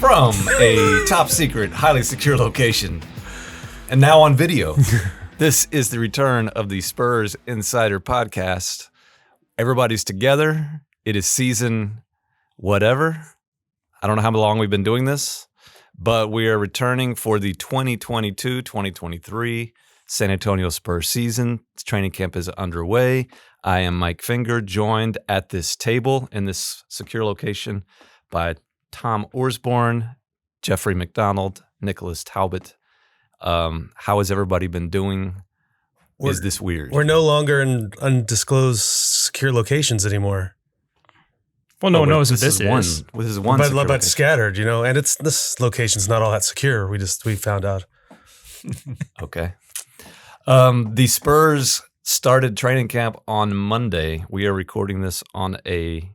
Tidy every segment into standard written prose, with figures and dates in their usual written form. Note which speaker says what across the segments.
Speaker 1: From a top secret, highly secure location, and now on video. This is the return of the Spurs Insider podcast. Everybody's together. It is season whatever. I don't know how long we've been doing this, but we are returning for the 2022-2023 San Antonio Spurs season. Training camp is underway. I am Mike Finger, joined at this table in this secure location by Tom Orsborn, Jeffrey McDonald, Nicholas Talbot. How has everybody been doing? Is this weird?
Speaker 2: We're no longer in undisclosed secure locations anymore.
Speaker 3: Well, no one knows what this is.
Speaker 1: This is one.
Speaker 2: But scattered, and this location's not all that secure. We found out.
Speaker 1: Okay. The Spurs started training camp on Monday. We are recording this on a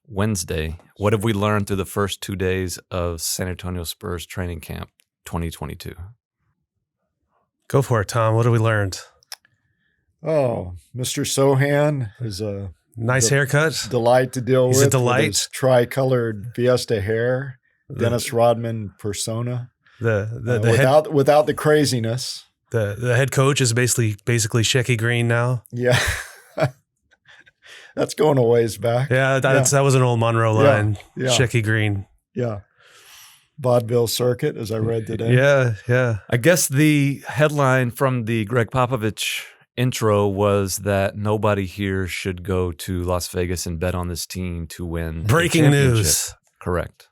Speaker 1: Wednesday. What have we learned through the first 2 days of San Antonio Spurs training camp 2022?
Speaker 2: Go for it, Tom. What have we learned?
Speaker 4: Oh, Mr. Sohan is a
Speaker 2: nice haircut.
Speaker 4: Delight to deal with.
Speaker 2: He's a delight.
Speaker 4: With his tri-colored Fiesta hair. Dennis Rodman persona. Without the craziness.
Speaker 2: The head coach is basically Shecky Green now.
Speaker 4: Yeah. That's going a ways back.
Speaker 2: Yeah, that was an old Monroe line.
Speaker 4: Yeah.
Speaker 2: Shecky Green.
Speaker 4: Yeah. Vaudeville circuit, as I read today.
Speaker 2: Yeah.
Speaker 1: I guess the headline from the Greg Popovich intro was that nobody here should go to Las Vegas and bet on this team to win.
Speaker 2: Breaking news.
Speaker 1: Correct.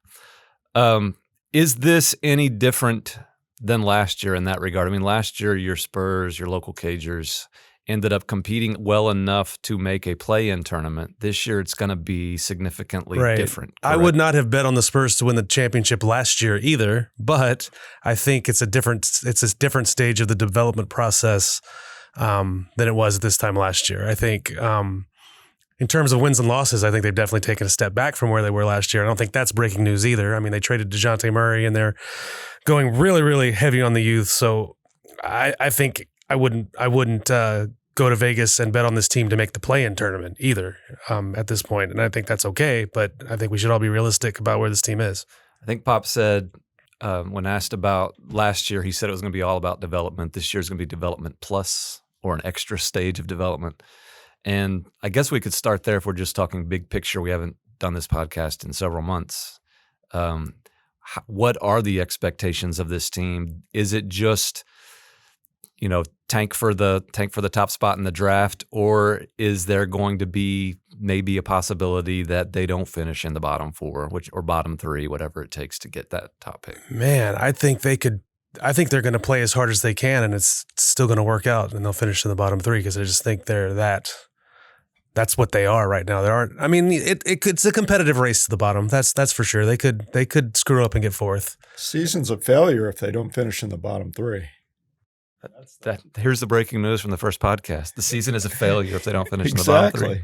Speaker 1: Is this any different than last year in that regard? I mean, last year your Spurs, your local Cagers, ended up competing well enough to make a play-in tournament. This year it's going to be significantly different. Correct?
Speaker 2: I would not have bet on the Spurs to win the championship last year either, but I think it's a different stage of the development process than it was this time last year. I think in terms of wins and losses, I think they've definitely taken a step back from where they were last year. I don't think that's breaking news either. I mean, they traded DeJounte Murray and they're going really, really heavy on the youth. So I think I wouldn't go to Vegas and bet on this team to make the play-in tournament either at this point. And I think that's okay, but I think we should all be realistic about where this team is.
Speaker 1: I think Pop said when asked about last year, he said it was going to be all about development. This year is going to be development plus or an extra stage of development. And I guess we could start there if we're just talking big picture. We haven't done this podcast in several months. What are the expectations of this team? Is it just tank for the top spot in the draft, or is there going to be maybe a possibility that they don't finish in the bottom four, or bottom three, whatever it takes to get that top pick?
Speaker 2: Man, I think they're going to play as hard as they can, and it's still going to work out, and they'll finish in the bottom three because I just think that's what they are right now. It's a competitive race to the bottom. That's for sure. They could screw up and get fourth.
Speaker 4: Season's a failure if they don't finish in the bottom three.
Speaker 1: Here's the breaking news from the first podcast. The season is a failure if they don't finish in the bottom three.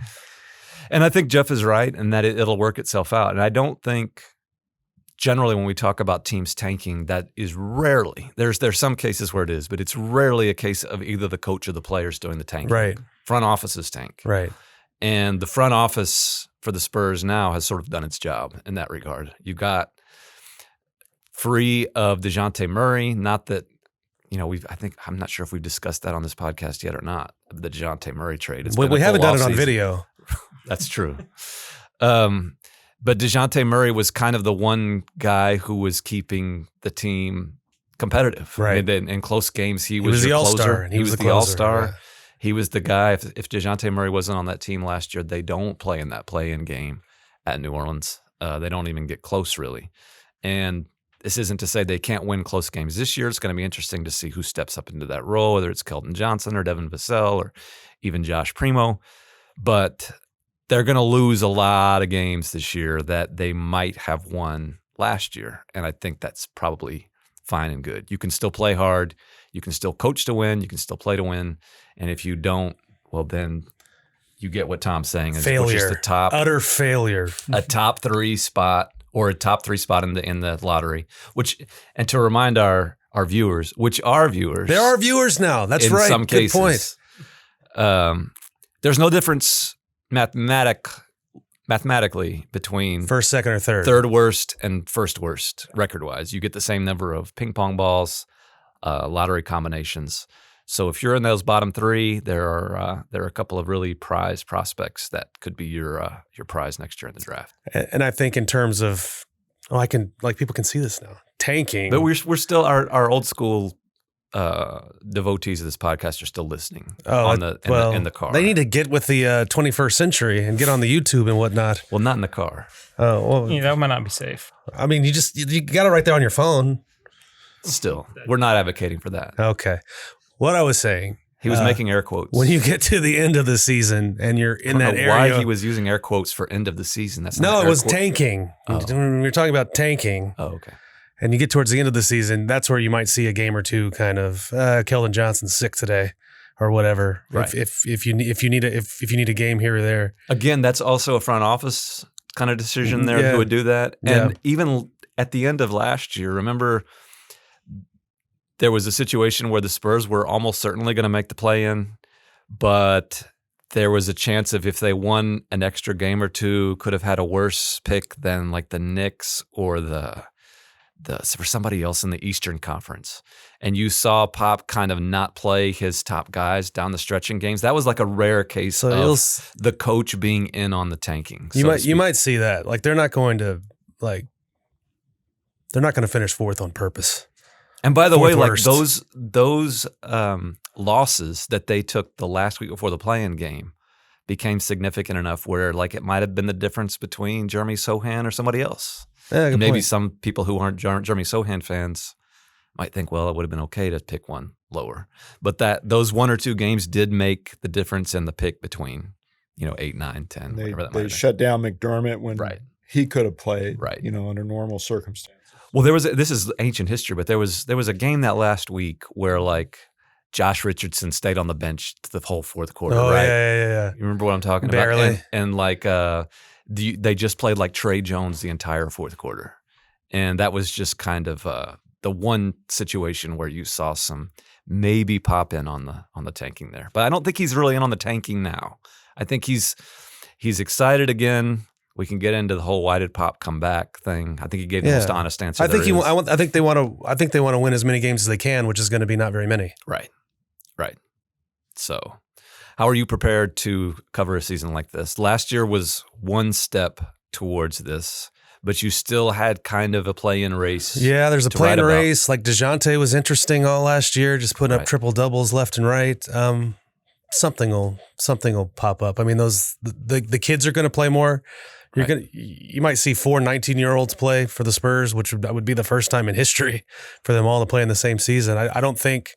Speaker 1: And I think Jeff is right in that it'll work itself out. And I don't think generally when we talk about teams tanking, that is rarely. There's some cases where it is, but it's rarely a case of either the coach or the players doing the tanking.
Speaker 2: Right.
Speaker 1: Front offices tank.
Speaker 2: Right.
Speaker 1: And the front office for the Spurs now has sort of done its job in that regard. You got free of DeJounte Murray, not that I'm not sure if we've discussed that on this podcast yet or not, the DeJounte Murray trade.
Speaker 2: We haven't done it on video.
Speaker 1: That's true. But DeJounte Murray was kind of the one guy who was keeping the team competitive.
Speaker 2: Right.
Speaker 1: And in close games, he
Speaker 2: was
Speaker 1: the
Speaker 2: all-star.
Speaker 1: He was the all-star. Yeah. He was the guy. If DeJounte Murray wasn't on that team last year, they don't play in that play-in game at New Orleans. They don't even get close, really. And this isn't to say they can't win close games this year. It's going to be interesting to see who steps up into that role, whether it's Keldon Johnson or Devin Vassell or even Josh Primo. But they're going to lose a lot of games this year that they might have won last year. And I think that's probably fine and good. You can still play hard. You can still coach to win. You can still play to win. And if you don't, well, then you get what Tom's saying.
Speaker 2: Failure.
Speaker 1: Which is the top.
Speaker 2: Utter failure.
Speaker 1: A top three spot. Or a top three spot in the lottery, and to remind our viewers, which are viewers.
Speaker 2: There are viewers now. That's right.
Speaker 1: In some cases.
Speaker 2: Good point.
Speaker 1: There's no difference mathematically mathematically between
Speaker 2: first, second, or
Speaker 1: third worst and first worst record-wise. You get the same number of ping pong balls, lottery combinations. So if you're in those bottom three, there are a couple of really prized prospects that could be your prize next year in the draft.
Speaker 2: And I think in terms of, people can see this now, tanking.
Speaker 1: But we're still our old school devotees of this podcast are still listening in the car.
Speaker 2: They need to get with the 21st century and get on the YouTube and whatnot.
Speaker 1: Well, not in the car.
Speaker 2: Oh, well,
Speaker 3: that might not be safe.
Speaker 2: I mean, you got it right there on your phone.
Speaker 1: Still, we're not advocating for that.
Speaker 2: Okay. What I was saying.
Speaker 1: He was making air quotes.
Speaker 2: When you get to the end of the season and you're in that area.
Speaker 1: Why he was using air quotes for end of the season. That's
Speaker 2: no, it was tanking. Oh. When we were talking about tanking.
Speaker 1: Oh, okay.
Speaker 2: And you get towards the end of the season, that's where you might see a game or two kind of Keldon Johnson's sick today or whatever.
Speaker 1: Right.
Speaker 2: If you need a game here or there.
Speaker 1: Again, that's also a front office kind of decision there who would do that. And even at the end of last year, remember there was a situation where the Spurs were almost certainly going to make the play-in, but there was a chance of if they won an extra game or two, could have had a worse pick than like the Knicks or for somebody else in the Eastern Conference. And you saw Pop kind of not play his top guys down the stretch in games. That was like a rare case of the coach being in on the tanking.
Speaker 2: You might see that. Like they're not going to finish fourth on purpose.
Speaker 1: And by the way, like those losses that they took the last week before the play-in game became significant enough where like it might have been the difference between Jeremy Sohan or somebody else.
Speaker 2: Yeah,
Speaker 1: and maybe some people who aren't Jeremy Sohan fans might think, well, it would have been okay to pick one lower. But those one or two games did make the difference in the pick between 8, 9, 10, whatever that might be.
Speaker 4: They shut down McDermott when he could have played, under normal circumstances.
Speaker 1: Well, this is ancient history, but there was a game that last week where like Josh Richardson stayed on the bench the whole fourth quarter, right?
Speaker 2: Yeah.
Speaker 1: You remember what I'm talking
Speaker 2: Barely.
Speaker 1: about? And like they just played like Trey Jones the entire fourth quarter. And that was just kind of the one situation where you saw some maybe pop in on the tanking there. But I don't think he's really in on the tanking now. I think he's excited again. We can get into the whole why did Pop come back thing. I think he gave the most honest answer.
Speaker 2: I think they want to win as many games as they can, which is going to be not very many.
Speaker 1: Right. So, how are you prepared to cover a season like this? Last year was one step towards this, but you still had kind of a play-in race.
Speaker 2: Yeah, there's a play-in race. Like DeJounte was interesting all last year, just putting up triple doubles left and right. Something will pop up. I mean, the kids are going to play more. You might see 4 19-year-olds play for the Spurs, which would be the first time in history for them all to play in the same season. I don't think,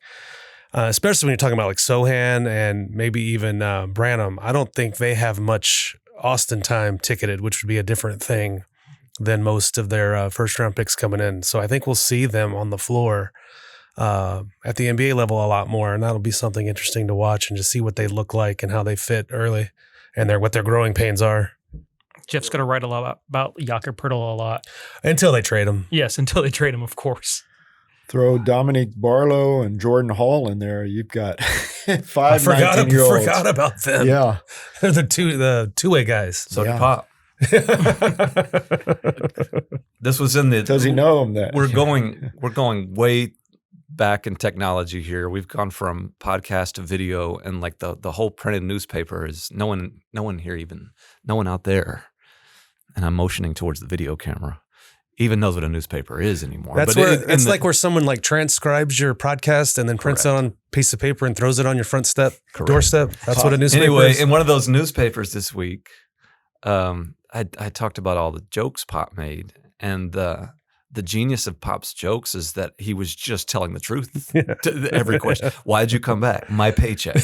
Speaker 2: especially when you're talking about like Sohan and maybe even Branham, I don't think they have much Austin time ticketed, which would be a different thing than most of their first-round picks coming in. So I think we'll see them on the floor at the NBA level a lot more, and that'll be something interesting to watch and just see what they look like and how they fit early and what their growing pains are.
Speaker 3: Jeff's going to write a lot about Jakob Poeltl a lot.
Speaker 2: Until they trade him.
Speaker 3: Yes, until they trade him, of course.
Speaker 4: Throw Dominique Barlow and Jordan Hall in there. You've got 5 19-year-olds.
Speaker 2: I forgot about them.
Speaker 4: Yeah.
Speaker 2: They're the two-way guys.
Speaker 1: So did Pop. This was in the...
Speaker 4: Does he know him then?
Speaker 1: We're going way back in technology here. We've gone from podcast to video, and like the whole printed newspaper is no one out there. And I'm motioning towards the video camera. Even knows what a newspaper is anymore.
Speaker 2: That's where someone like transcribes your podcast and then prints it on a piece of paper and throws it on your front doorstep. That's what a newspaper is.
Speaker 1: In one of those newspapers this week, I talked about all the jokes Pop made, and the genius of Pop's jokes is that he was just telling the truth to every question. Why did you come back? My paycheck.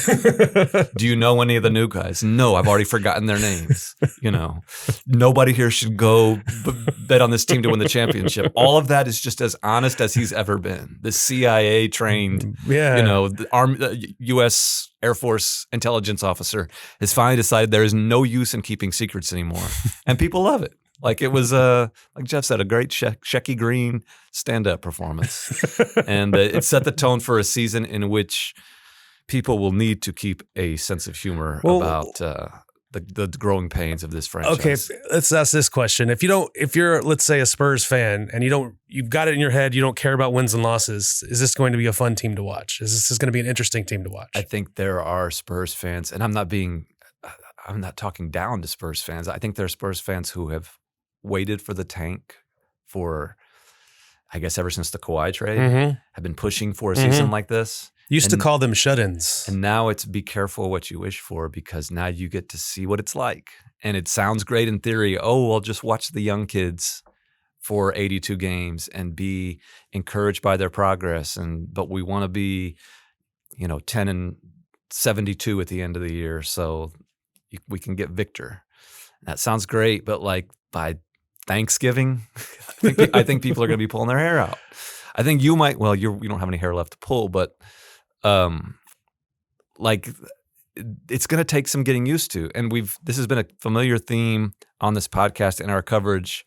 Speaker 1: Do you know any of the new guys? No, I've already forgotten their names. Nobody here should go bet on this team to win the championship. All of that is just as honest as he's ever been. The CIA trained, the U.S. Air Force intelligence officer has finally decided there is no use in keeping secrets anymore. And people love it. Like it was, like Jeff said, a great Shecky Green stand-up performance. And it set the tone for a season in which people will need to keep a sense of humor about the growing pains of this franchise.
Speaker 2: Okay, let's ask this question. If you're, let's say, a Spurs fan and you've got it in your head, you don't care about wins and losses, is this going to be a fun team to watch? Is this going to be an interesting team to watch?
Speaker 1: I think there are Spurs fans, and I'm not talking down to Spurs fans. I think there are Spurs fans who have waited for the tank for, I guess, ever since the Kawhi trade, have been pushing for a season like this.
Speaker 2: Used to call them shut-ins.
Speaker 1: And now it's be careful what you wish for, because now you get to see what it's like. And it sounds great in theory. Oh, well, just watch the young kids for 82 games and be encouraged by their progress. But we want to be, 10 and 72 at the end of the year, so we can get Victor. That sounds great, but like by Thanksgiving, I think people are going to be pulling their hair out. I think you might. Well, you don't have any hair left to pull, but it's going to take some getting used to. And this has been a familiar theme on this podcast in our coverage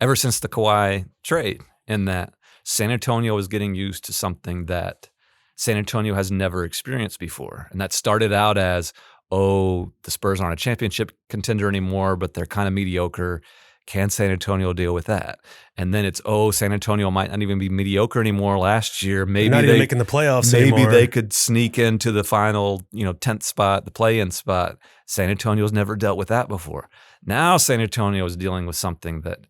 Speaker 1: ever since the Kawhi trade, in that San Antonio is getting used to something that San Antonio has never experienced before. And that started out as, the Spurs aren't a championship contender anymore, but they're kind of mediocre. Can San Antonio deal with that? And then it's, San Antonio might not even be mediocre anymore last year. Maybe
Speaker 2: they're not even making the playoffs
Speaker 1: maybe
Speaker 2: anymore.
Speaker 1: They could sneak into the final, 10th spot, the play-in spot. San Antonio's never dealt with that before. Now San Antonio is dealing with something that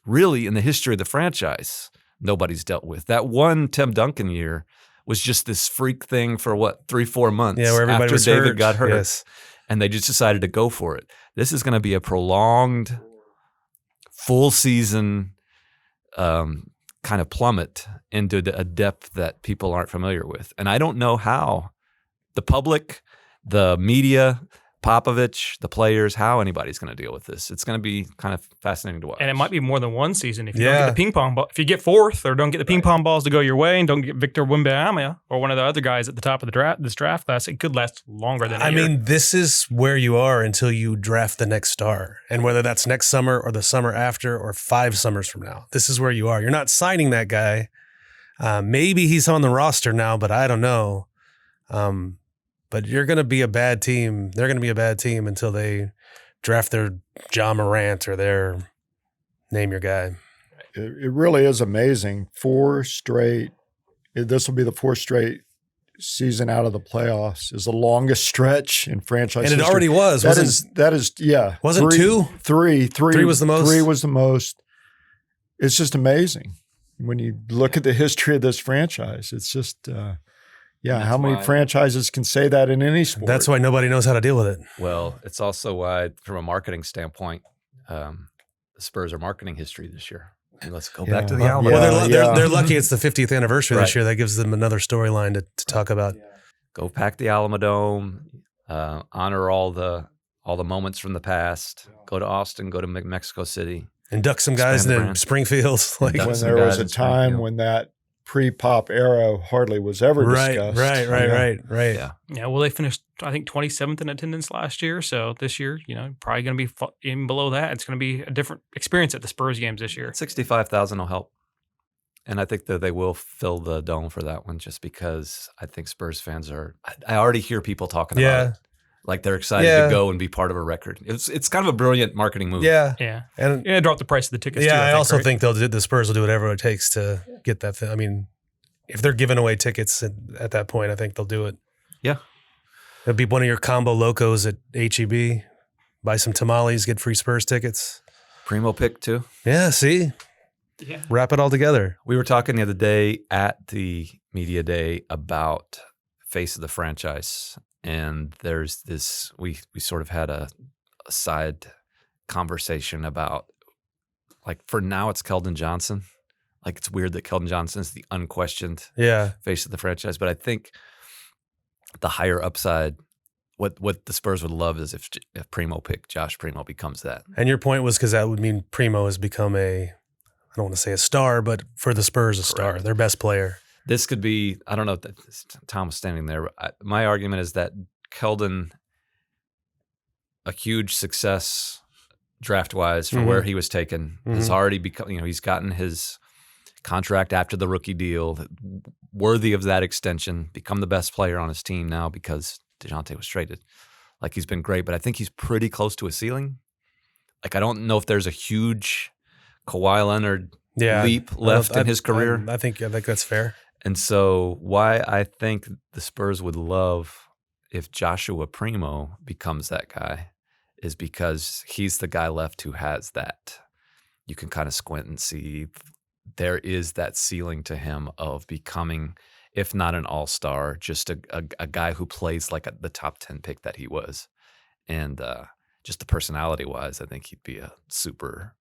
Speaker 1: really, in the history of the franchise, nobody's dealt with. That one Tim Duncan year was just this freak thing for 3-4 months
Speaker 2: where everybody
Speaker 1: after
Speaker 2: was
Speaker 1: David
Speaker 2: hurt.
Speaker 1: got hurt.
Speaker 2: Yes.
Speaker 1: And they just decided to go for it. This is going to be a prolonged full season kind of plummet into a depth that people aren't familiar with. And I don't know how the public, the media, Popovich, the players, how anybody's going to deal with this. It's going to be kind of fascinating to watch.
Speaker 3: And it might be more than one season if you don't get the ping pong ball. If you get fourth or don't get the ping pong balls to go your way and don't get Victor Wembanyama or one of the other guys at the top of this draft class, it could last longer than a year.
Speaker 2: I mean, this is where you are until you draft the next star. And whether that's next summer or the summer after or 5 summers from now, this is where you are. You're not signing that guy. Maybe he's on the roster now, but I don't know. But you're going to be a bad team. They're going to be a bad team until they draft their Ja Morant or their name your guy.
Speaker 4: It really is amazing. 4 straight. This will be the 4th straight season out of the playoffs. Is the longest stretch in franchise history.
Speaker 2: And it already was.
Speaker 4: That is.
Speaker 2: Wasn't 2?
Speaker 4: 3
Speaker 2: was the most.
Speaker 4: 3 was the most. It's just amazing when you look at the history of this franchise. It's just. How many franchises can say that in any sport?
Speaker 2: That's why nobody knows how to deal with it.
Speaker 1: Well, it's also why, from a marketing standpoint, the Spurs are marketing history this year. And let's go back to the Alamo.
Speaker 2: Well, they're lucky it's the 50th anniversary this year. That gives them another storyline to talk about.
Speaker 1: Go pack the Alamo Dome, honor all the moments from the past. Go to Austin, go to Mexico City.
Speaker 2: Induct some guys in Springfield.
Speaker 4: When there was a time when that pre-pop era hardly was ever discussed.
Speaker 2: Right.
Speaker 3: Yeah. Well, they finished, I think, 27th in attendance last year. So this year, probably going to be even below that. It's going to be a different experience at the Spurs games this year.
Speaker 1: 65,000 will help. And I think that they will fill the dome for that one, just because I think Spurs fans I already hear people talking about it. Like they're excited to go and be part of a record. It's kind of a brilliant marketing move.
Speaker 3: Yeah. And drop the price of the tickets too.
Speaker 2: I also think the Spurs will do whatever it takes to get that thing. I mean, if they're giving away tickets at that point, I think they'll do it.
Speaker 1: Yeah.
Speaker 2: It'll be one of your combo locos at HEB. Buy some tamales, get free Spurs tickets.
Speaker 1: Primo pick too.
Speaker 2: Yeah, see?
Speaker 3: Yeah.
Speaker 2: Wrap it all together.
Speaker 1: We were talking the other day at the media day about face of the franchise. And there's this, we sort of had a side conversation about, like, for now it's Keldon Johnson. Like, it's weird that Keldon Johnson is the unquestioned face of the franchise. But I think the higher upside, what the Spurs would love is if Josh Primo becomes that.
Speaker 2: And your point was because that would mean Primo has become I don't want to say a star, but for the Spurs, a star, their best player.
Speaker 1: This could be, I don't know, Tom was standing there. My argument is that Keldon, a huge success draft-wise for where he was taken, has already become, he's gotten his contract after the rookie deal, worthy of that extension, become the best player on his team now because DeJounte was traded. Like he's been great, but I think he's pretty close to a ceiling. Like I don't know if there's a huge Kawhi Leonard leap left in his career.
Speaker 2: I think that's fair.
Speaker 1: And so why I think the Spurs would love if Joshua Primo becomes that guy is because he's the guy left who has that. You can kind of squint and see there is that ceiling to him of becoming, if not an all-star, just a guy who plays like the top 10 pick that he was. And just the personality-wise, I think he'd be a super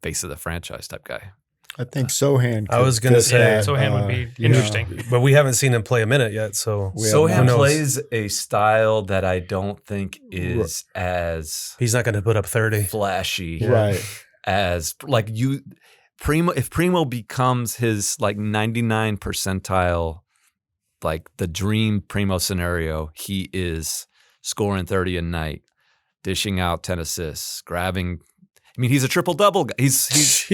Speaker 1: face of the franchise type guy.
Speaker 4: I think Sohan.
Speaker 2: I was going to say
Speaker 3: Sohan would be interesting,
Speaker 2: but we haven't seen him play a minute yet. So
Speaker 1: Sohan plays a style that I don't think is as
Speaker 2: he's not going to put up 30
Speaker 1: flashy,
Speaker 4: right?
Speaker 1: As like Primo. If Primo becomes his like 99 percentile, like the dream Primo scenario, he is scoring 30 a night, dishing out 10 assists, grabbing. I mean, he's a triple-double guy. He's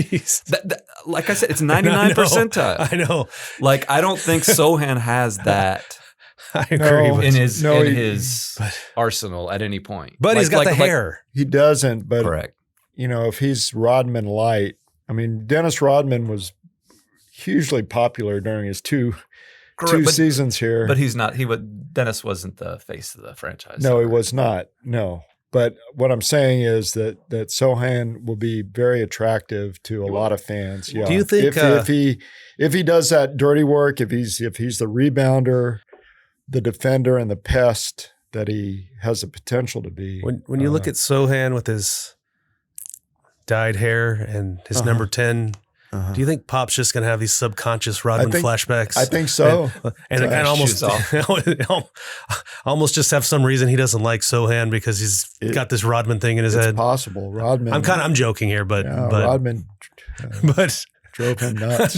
Speaker 1: like I said, it's 99 percentile.
Speaker 2: I know.
Speaker 1: Like, I don't think Sohan has that
Speaker 2: I agree
Speaker 1: in his arsenal at any point.
Speaker 2: But he's got the hair.
Speaker 4: He doesn't, but
Speaker 1: correct.
Speaker 4: If he's Rodman light, I mean, Dennis Rodman was hugely popular during his two seasons here.
Speaker 1: But he's not. Dennis wasn't the face of the franchise.
Speaker 4: No, he was not. No. But what I'm saying is that Sohan will be very attractive to a lot of fans. Yeah.
Speaker 2: Do you think
Speaker 4: if he does that dirty work, if he's the rebounder, the defender, and the pest that he has the potential to be?
Speaker 2: When you look at Sohan with his dyed hair and his number 10. Do you think Pop's just going to have these subconscious Rodman flashbacks?
Speaker 4: I think so.
Speaker 2: And it kind of almost just have some reason he doesn't like Sohan because he's got this Rodman thing in his head.
Speaker 4: It's possible. Rodman.
Speaker 2: I'm joking here, but
Speaker 4: Rodman drove him nuts.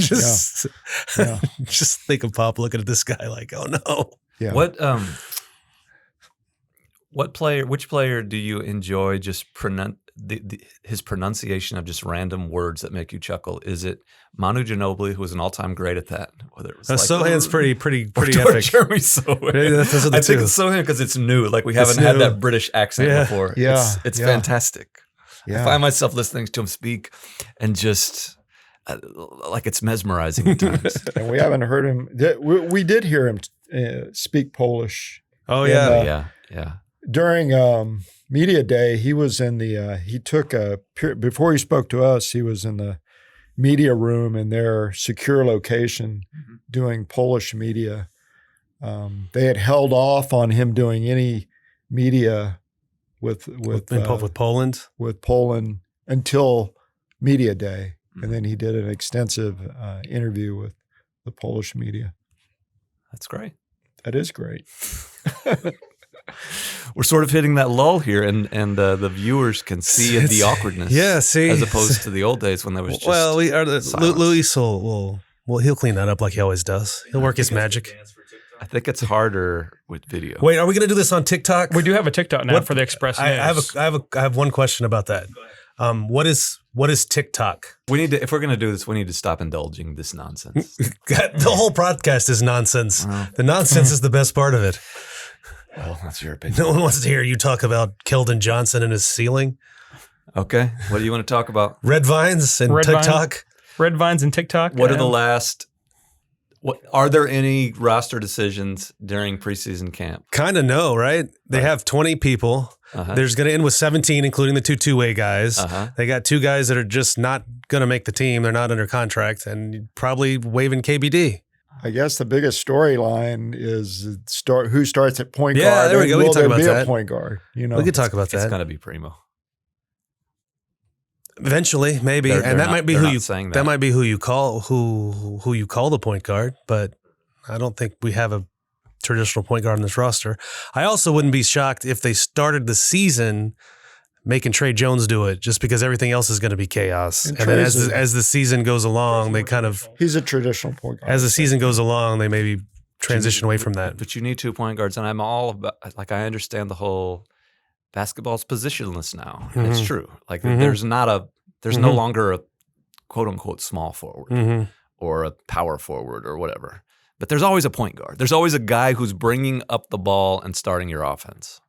Speaker 2: Just think of Pop looking at this guy like, oh no.
Speaker 4: Yeah.
Speaker 1: Which player do you enjoy just his pronunciation of just random words that make you chuckle? Is it Manu Ginobili, who was an all-time great at that? Whether it was
Speaker 2: Sohan's pretty epic.
Speaker 1: Jeremy Sohan. I think it's Sohan because it's new. Like we haven't had that British accent before.
Speaker 4: Yeah,
Speaker 1: it's fantastic.
Speaker 4: Yeah.
Speaker 1: I find myself listening to him speak and just like it's mesmerizing at times.
Speaker 4: And we haven't heard him. We did hear him speak Polish.
Speaker 2: Oh yeah,
Speaker 1: yeah.
Speaker 4: During media day, he was in before he spoke to us, he was in the media room in their secure location doing Polish media. They had held off on him doing any media with Poland until media day. And then he did an extensive interview with the Polish media.
Speaker 1: That's great.
Speaker 4: That is great.
Speaker 1: We're sort of hitting that lull here, and the viewers can see the awkwardness.
Speaker 2: Yeah, see,
Speaker 1: as opposed to the old days when there was just
Speaker 2: Luis will he'll clean that up like he always does. He'll work his magic.
Speaker 1: I think it's harder with video.
Speaker 2: Wait, are we going to do this on TikTok?
Speaker 3: We do have a TikTok now for the Express News.
Speaker 2: I have one question about that. What is TikTok?
Speaker 1: We need to, if we're going to do this, we need to stop indulging this nonsense.
Speaker 2: The whole podcast is nonsense. The nonsense is the best part of it.
Speaker 1: Well, that's your opinion.
Speaker 2: No one wants to hear you talk about Keldon Johnson and his ceiling.
Speaker 1: Okay. What do you want to talk about?
Speaker 2: Red vines and TikTok?
Speaker 3: Red vines and TikTok.
Speaker 1: What are the last... are there any roster decisions during preseason camp?
Speaker 2: Kind of no, right? They have 20 people. There's going to end with 17, including the two-way guys. They got 2 guys that are just not going to make the team. They're not under contract, and probably waiving KBD.
Speaker 4: I guess the biggest storyline is who starts at point guard.
Speaker 2: Yeah, there we go. We can talk about that.
Speaker 4: A point guard. We
Speaker 2: could talk about that.
Speaker 1: It's going to be Primo.
Speaker 2: Eventually, maybe, and that might be who you. That might be who you call who you call the point guard. But I don't think we have a traditional point guard on this roster. I also wouldn't be shocked if they started the season making Trey Jones do it, just because everything else is going to be chaos. And then as the season goes along, they kind of
Speaker 4: he's a traditional point guard.
Speaker 2: As the season goes along, they maybe transition away from that.
Speaker 1: But you need 2 point guards, and I'm all about. Like I understand the whole. Basketball's positionless now. It's true. Like there's no longer a quote unquote small forward or a power forward or whatever. But there's always a point guard. There's always a guy who's bringing up the ball and starting your offense.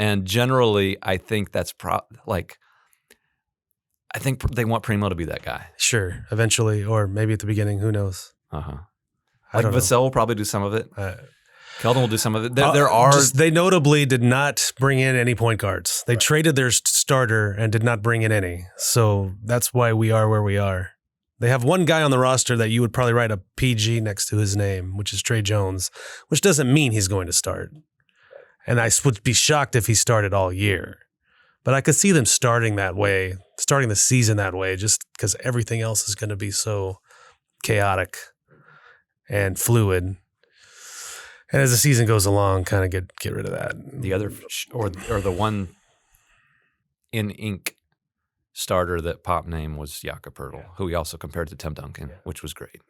Speaker 1: And generally, I think that's I think they want Primo to be that guy.
Speaker 2: Sure, eventually, or maybe at the beginning. Who knows?
Speaker 1: Uh-huh.
Speaker 2: I don't know.
Speaker 1: Vassell will probably do some of it. Keldon will do some of it. They
Speaker 2: notably did not bring in any point guards. They traded their starter and did not bring in any. So that's why we are where we are. They have one guy on the roster that you would probably write a PG next to his name, which is Trey Jones, which doesn't mean he's going to start. And I would be shocked if he started all year. But I could see them starting the season that way, just because everything else is going to be so chaotic and fluid. And as the season goes along, kind of get rid of that.
Speaker 1: The other, or the one in ink starter that Pop named was Jakob Poeltl, who he also compared to Tim Duncan, which was great.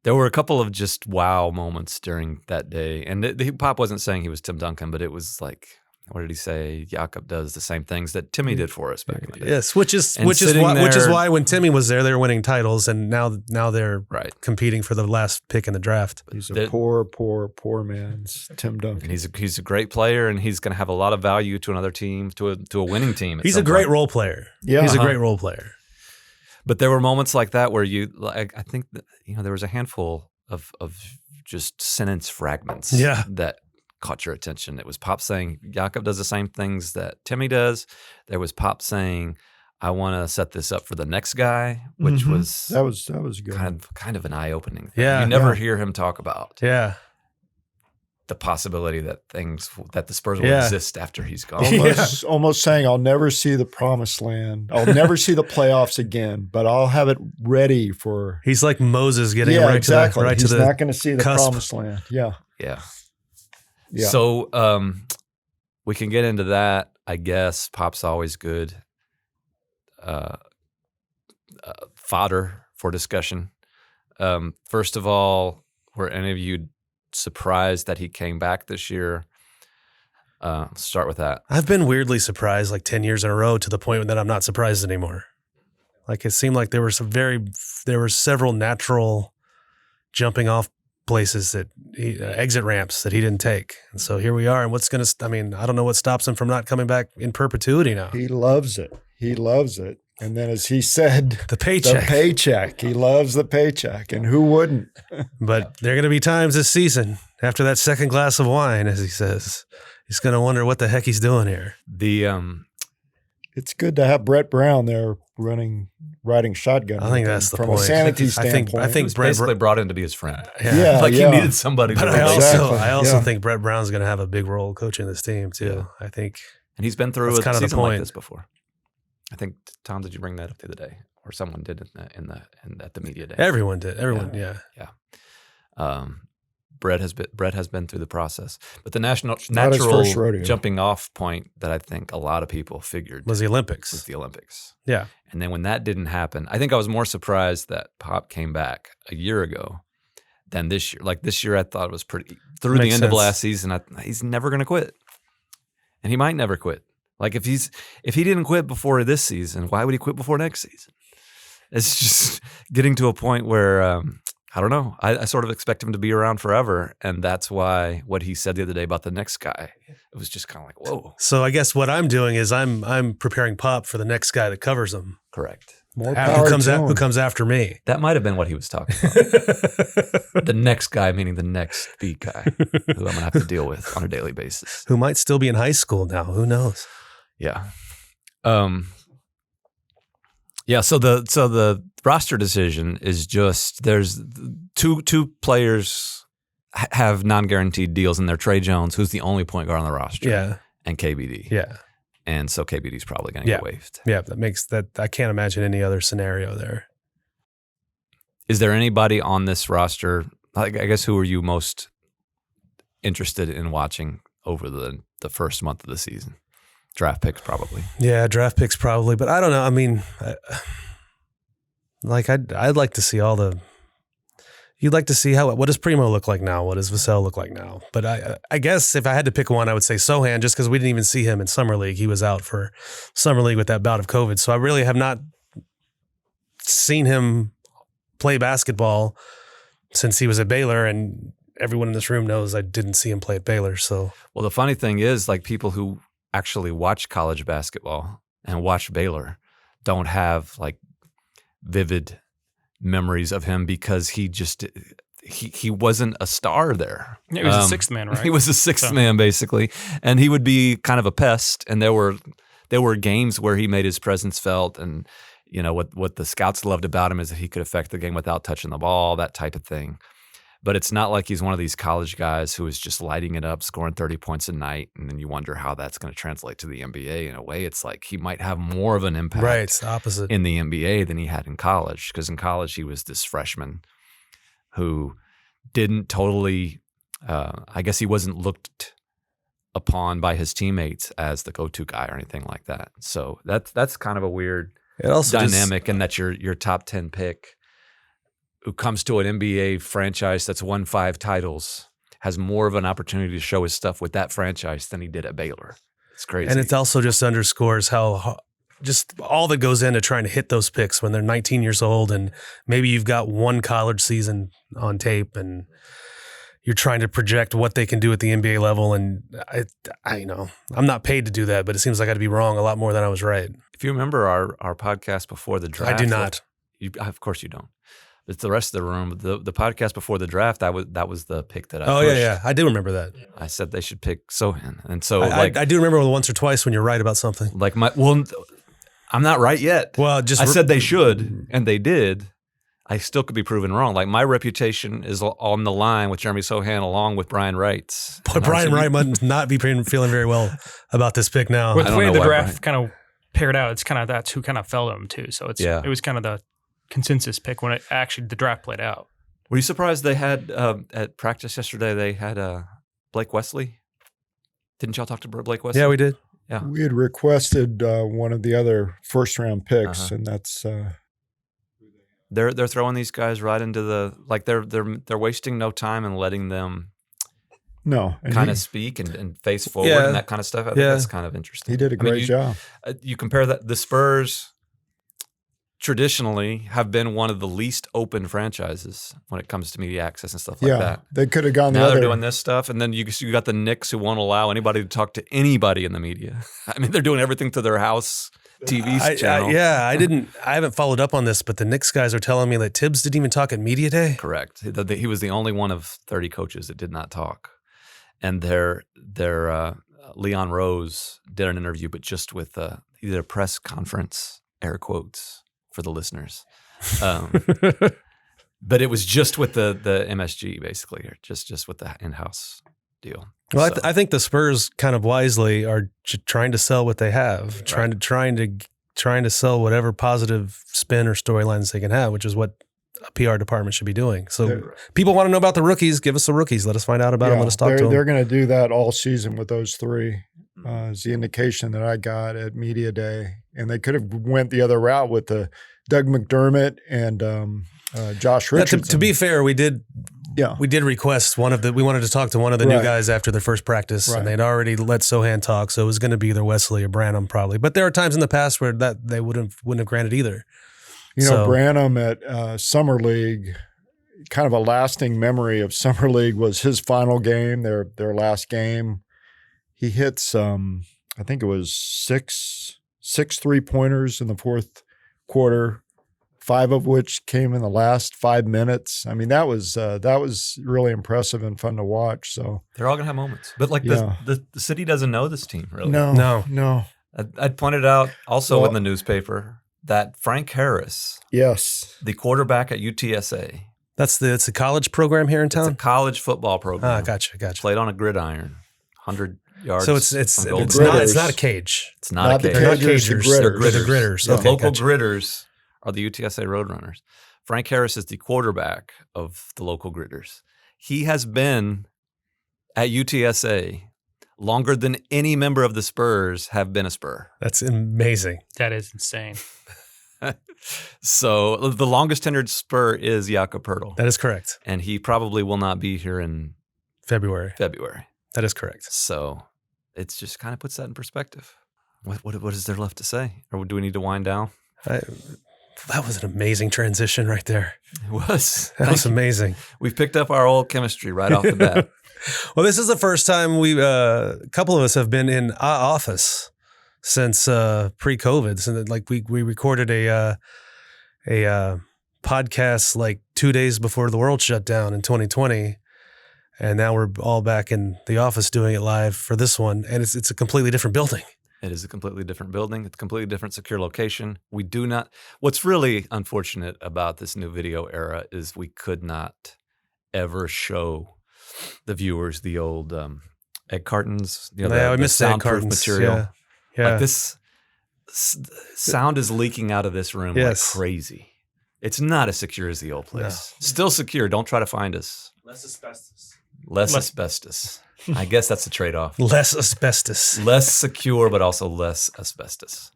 Speaker 1: There were a couple of just wow moments during that day. And Pop wasn't saying he was Tim Duncan, but it was like, what did he say? Jakob does the same things that Timmy did for us back in the day.
Speaker 2: Yes, which is why when Timmy was there, they were winning titles, and now they're competing for the last pick in the draft.
Speaker 4: He's a poor man's Tim Duncan.
Speaker 1: And he's a great player, and he's going to have a lot of value to another team, to a winning team.
Speaker 2: He's a great role player. Yeah, he's a great role player.
Speaker 1: But there were moments like that where I think that, there was a handful of just sentence fragments that caught your attention. It was Pop saying Jakob does the same things that Timmy does. There was Pop saying, I want to set this up for the next guy, which was
Speaker 4: that was good.
Speaker 1: Kind of an eye-opening thing.
Speaker 2: Yeah,
Speaker 1: you never hear him talk about
Speaker 2: the
Speaker 1: possibility that the Spurs will exist after he's gone.
Speaker 4: Almost saying, I'll never see the promised land. I'll never see the playoffs again, but I'll have it ready for.
Speaker 2: He's like Moses getting
Speaker 4: to
Speaker 2: the
Speaker 4: He's not going to see the promised land. Yeah.
Speaker 1: So we can get into that. I guess Pop's always good fodder for discussion. First of all, were any of you surprised that he came back this year? Start with that.
Speaker 2: I've been weirdly surprised like 10 years in a row, to the point that I'm not surprised anymore. Like, it seemed like there were several natural jumping off places that exit ramps that he didn't take. And so here we are. And I don't know what stops him from not coming back in perpetuity now.
Speaker 4: He loves it. And then, as he said,
Speaker 2: the paycheck.
Speaker 4: He loves the paycheck. And who wouldn't?
Speaker 2: But there are going to be times this season, after that second glass of wine, as he says, he's going to wonder what the heck he's doing here.
Speaker 4: It's good to have Brett Brown there riding shotgun.
Speaker 2: I think that's the
Speaker 4: from
Speaker 2: point.
Speaker 4: A sanity standpoint.
Speaker 2: I think
Speaker 1: Brett basically brought in to be his friend.
Speaker 2: He
Speaker 1: needed somebody.
Speaker 2: But I also think Brett Brown's going to have a big role coaching this team too.
Speaker 1: Yeah.
Speaker 2: I think,
Speaker 1: and he's been through a
Speaker 2: kind of
Speaker 1: season
Speaker 2: the point
Speaker 1: like this before. I think, Tom, did you bring that up the other day, or someone did at the media day?
Speaker 2: Everyone did. Yeah.
Speaker 1: Brett has been through the process, but the natural jumping off point that I think a lot of people figured
Speaker 2: was the Olympics. Yeah,
Speaker 1: and then when that didn't happen, I think I was more surprised that Pop came back a year ago than this year. Like this year, I thought it was pretty through the end of last season. He's never going to quit, and he might never quit. Like if he didn't quit before this season, why would he quit before next season? It's just getting to a point where. I don't know. I sort of expect him to be around forever, and that's why what he said the other day about the next guy, it was just kind of like, whoa.
Speaker 2: So I guess what I'm doing is I'm preparing Pop for the next guy that covers him.
Speaker 1: Correct.
Speaker 4: More power
Speaker 2: who comes after me.
Speaker 1: That might have been what he was talking about. The next guy, meaning the next beat guy, who I'm going to have to deal with on a daily basis.
Speaker 2: Who might still be in high school now. Who knows?
Speaker 1: Yeah. So the roster decision is just there's two players have non-guaranteed deals in there. Trey Jones, who's the only point guard on the roster, and KBD.
Speaker 2: Yeah.
Speaker 1: And so KBD's probably going to get waived.
Speaker 2: Yeah, I can't imagine any other scenario there.
Speaker 1: Is there anybody on this roster, I guess, who are you most interested in watching over the first month of the season? Draft picks, probably.
Speaker 2: Yeah, draft picks, probably. But I don't know. I mean, I'd like to see all the. You'd like to see what does Primo look like now? What does Vassell look like now? But I guess if I had to pick one, I would say Sohan, just because we didn't even see him in Summer League. He was out for Summer League with that bout of COVID. So I really have not seen him play basketball since he was at Baylor, and everyone in this room knows I didn't see him play at Baylor. So,
Speaker 1: Well, the funny thing is, like, people who actually watch college basketball and watch Baylor don't have like vivid memories of him because he wasn't a star there.
Speaker 3: He was a sixth man, right?
Speaker 1: He was a sixth man basically, and he would be kind of a pest. And there were games where he made his presence felt, and you know what the scouts loved about him is that he could affect the game without touching the ball, that type of thing. But it's not like he's one of these college guys who is just lighting it up, scoring 30 points a night, and then you wonder how that's going to translate to the NBA. In a way, it's like he might have more of an impact
Speaker 2: right, it's the opposite.
Speaker 1: in the NBA than he had in college, because in college he was this freshman who didn't totally I guess he wasn't looked upon by his teammates as the go-to guy or anything like that. So that's kind of a weird dynamic, in that your top 10 pick who comes to an NBA franchise that's won 5 titles has more of an opportunity to show his stuff with that franchise than he did at Baylor. It's crazy.
Speaker 2: And it also just underscores how just all that goes into trying to hit those picks when they're 19 years old, and maybe you've got one college season on tape and you're trying to project what they can do at the NBA level. And I know I'm not paid to do that, but it seems like I'd be wrong a lot more than I was right.
Speaker 1: If you remember our podcast before the draft,
Speaker 2: I do not.
Speaker 1: Of course you don't. It's the rest of the room. The podcast before the draft, that was the pick that I
Speaker 2: Oh
Speaker 1: pushed.
Speaker 2: yeah, I do remember that.
Speaker 1: I said they should pick Sohan, and so
Speaker 2: I do remember once or twice when you're right about something.
Speaker 1: like I'm not right yet.
Speaker 2: Well, just
Speaker 1: I said they should, and they did. I still could be proven wrong. Like, my reputation is on the line with Jeremy Sohan, along with Brian Wright's.
Speaker 2: But Brian Wright must not be feeling very well about this pick now.
Speaker 3: With
Speaker 1: I
Speaker 3: the
Speaker 1: don't
Speaker 3: way
Speaker 1: know
Speaker 3: the
Speaker 1: why
Speaker 3: draft kind of paired out, it's kind of that's who kind of fell to him too. So it was kind of the consensus pick when the draft played out.
Speaker 1: Were you surprised they had at practice yesterday? They had Blake Wesley. Didn't y'all talk to Blake Wesley?
Speaker 2: Yeah, we did.
Speaker 1: Yeah,
Speaker 4: We had requested one of the other first-round picks, and that's
Speaker 1: they're throwing these guys right into the they're wasting no time and letting them
Speaker 4: no and
Speaker 1: kind
Speaker 4: he,
Speaker 1: of speak and face forward
Speaker 2: Yeah.
Speaker 1: and that kind of stuff. I think
Speaker 2: Yeah.
Speaker 1: that's kind of interesting.
Speaker 4: he did a great job.
Speaker 1: You compare that, the Spurs traditionally have been one of the least open franchises when it comes to media access and stuff like
Speaker 4: Yeah,
Speaker 1: that.
Speaker 4: they could have gone
Speaker 1: Now
Speaker 4: the other.
Speaker 1: they're doing this stuff, and then you got the Knicks who won't allow anybody to talk to anybody in the media. I mean, they're doing everything to their house TV channel.
Speaker 2: I haven't followed up on this, but the Knicks guys are telling me that Tibbs didn't even talk at media day.
Speaker 1: Correct. He was the only one of 30 coaches that did not talk. And their Leon Rose did an interview, but just with either a press conference, air quotes for the listeners. But it was just with the MSG basically, or just with the in-house deal.
Speaker 2: Well,
Speaker 1: So-
Speaker 2: I think the Spurs kind of wisely are trying to sell what they have, trying to sell whatever positive spin or storylines they can have, which is what a PR department should be doing. So people want to know about the rookies. Give us the rookies. Let us find out about them. Let us talk to them.
Speaker 4: They're going to do that all season with those 3. Is the indication that I got at media day, and they could have went the other route with the Doug McDermott and Josh Richardson.
Speaker 2: To be fair, we did request we wanted to talk to one of the new guys after their first practice, and they'd already let Sohan talk, so it was going to be either Wesley or Branham probably. But there are times in the past where that they wouldn't have granted either.
Speaker 4: Branham at Summer League, kind of a lasting memory of Summer League was his final game, their last game. He hits, I think it was six 3-pointers in the fourth quarter, 5 of which came in the last 5 minutes. I mean, that was really impressive and fun to watch. So
Speaker 1: they're all gonna have moments, but the city doesn't know this team really.
Speaker 4: No.
Speaker 1: I'd pointed out also in the newspaper that Frank Harris,
Speaker 4: Yes,
Speaker 1: the quarterback at UTSA,
Speaker 2: it's a college program here in
Speaker 1: it's a
Speaker 2: town.
Speaker 1: college football program.
Speaker 2: Ah, gotcha.
Speaker 1: Played on a gridiron, 100 yards.
Speaker 2: So it's
Speaker 1: from goal to
Speaker 2: not
Speaker 1: goal.
Speaker 2: it's not a cage.
Speaker 1: It's not a cage.
Speaker 4: the
Speaker 2: They're not
Speaker 4: Cagers, the
Speaker 2: cagers.
Speaker 4: Gritters.
Speaker 2: They're gritters.
Speaker 1: The
Speaker 2: Okay,
Speaker 1: local
Speaker 2: gotcha.
Speaker 1: Gritters are the UTSA Roadrunners. Frank Harris is the quarterback of the local Gritters. He has been at UTSA longer than any member of the Spurs have been a Spur.
Speaker 2: That's amazing.
Speaker 3: That is insane.
Speaker 1: So the longest tenured Spur is Jakob Poeltl,
Speaker 2: That is correct.
Speaker 1: and he probably will not be here in
Speaker 2: February.
Speaker 1: February.
Speaker 2: That is correct.
Speaker 1: So it's just kind of puts that in perspective. What is there left to say? Or do we need to wind down?
Speaker 2: That was an amazing transition right there.
Speaker 1: It was.
Speaker 2: That was amazing.
Speaker 1: We've picked up our old chemistry right off the bat.
Speaker 2: Well, this is the first time a couple of us have been in our office since pre-COVID. So like we recorded a podcast like 2 days before the world shut down in 2020. And now we're all back in the office doing it live for this one. And it's a completely different building.
Speaker 1: It is a completely different building. It's a completely different secure location. We do not. What's really unfortunate about this new video era is we could not ever show the viewers the old egg cartons. You know,
Speaker 2: we
Speaker 1: the
Speaker 2: missed the egg
Speaker 1: soundproof
Speaker 2: cartons.
Speaker 1: material.
Speaker 2: Yeah.
Speaker 1: Like this sound is leaking out of this room like crazy. It's not as secure as the old place. No. Still secure. Don't try to find us.
Speaker 3: Less asbestos.
Speaker 1: Less asbestos. I guess that's the trade-off.
Speaker 2: Less asbestos.
Speaker 1: Less secure, but also less asbestos.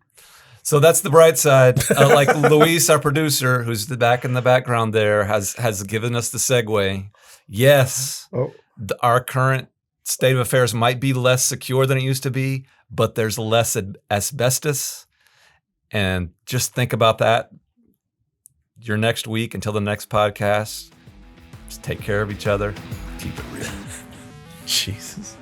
Speaker 1: So that's the bright side. Like Luis, our producer, who's back in the background there, has given us the segue. Yes, our current state of affairs might be less secure than it used to be, but there's less asbestos. And just think about that your next week until the next podcast. Just take care of each other. Keep it real.
Speaker 2: Jesus.